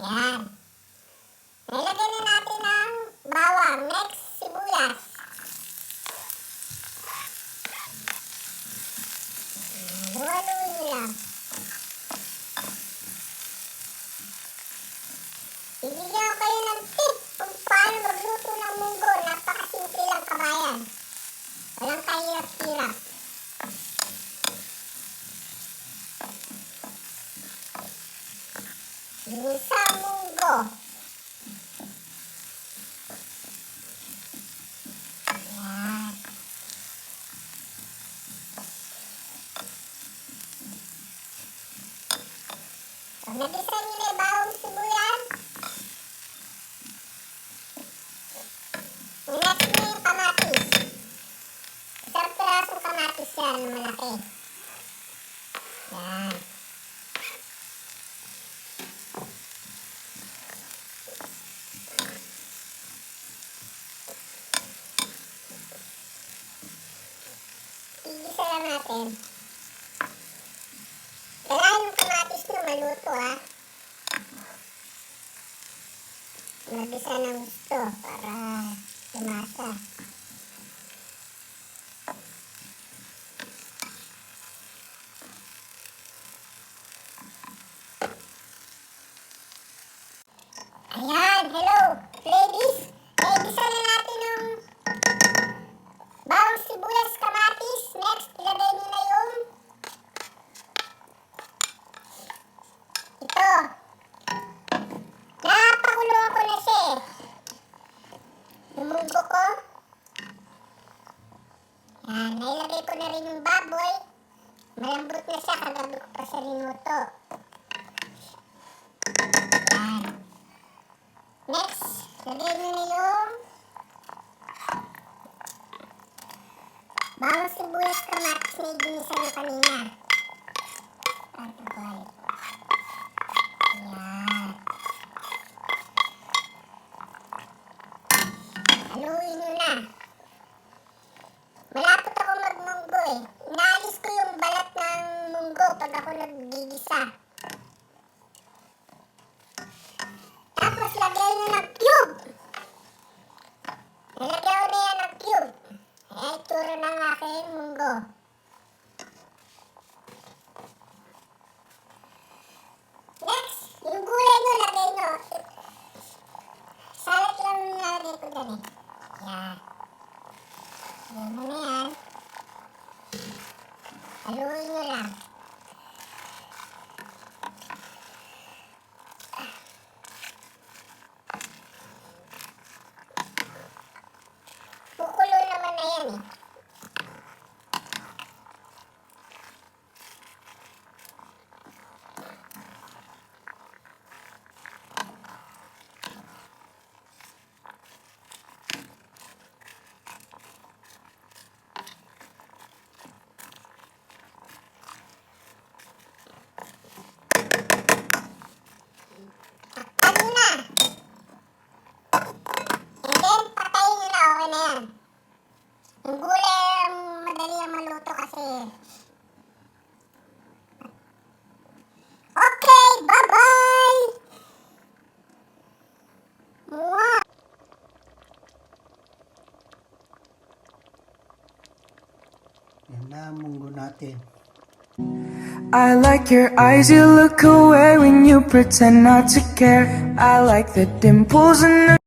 Yan. Nilagyan na natin ng bawang. Next, sibuyas. Haluin nyo lang. Bibigyan ko kayo ng tip kung paano magluto ng munggo. Napakasimple lang, kabayan. Walang kahirap-hirap. Ginisang munggo. Ayan. Pag nagisa nyo na yung bawang sibuyas, next na yung kamatis. Isang pirasong kamatis yan na malaki. Yan. Igisa lang natin. Kailangan yung kamatis nyo maluto, ha. Nabisa ng gusto para lumasa. Ayan, hello, ladies. Igisa na natin yung bawang sibuyas, kamatis. Next, ilagay nyo na yung ito. Napakuloan ko na siya eh. Yung munggo ko. Yan, nailagay ko na rin yung baboy. Malambot na siya, kagabi ko pa siya rinuto. Yan. Next, lagay nyo na yung bawang sibuyas, kamatis na iginisa nyo kanina. Yan. Haluin nyo na. Malapot ako magmunggo eh. Inaalis ko yung balat ng munggo pag ako naggigisa. Tapos lagay nyo ng cube. Nilagay ko na yan ng cube. Ayan, ituro ng aking munggo. Next, yung gulay nyo, lagay nyo. Salat lang yung nilagay ko dyan eh. Yan. Lagay mo na yan. Haluin nyo lang. Kukulo naman na yan eh. Takpan nyo na. And then, patayin nyo na. Okay na yan. Yung gulay ang madali ang maluto kasi. Okay, bye-bye! Wow! Yan na ang munggo natin. I like your eyes, you look away when you pretend not to care. I like the dimples in the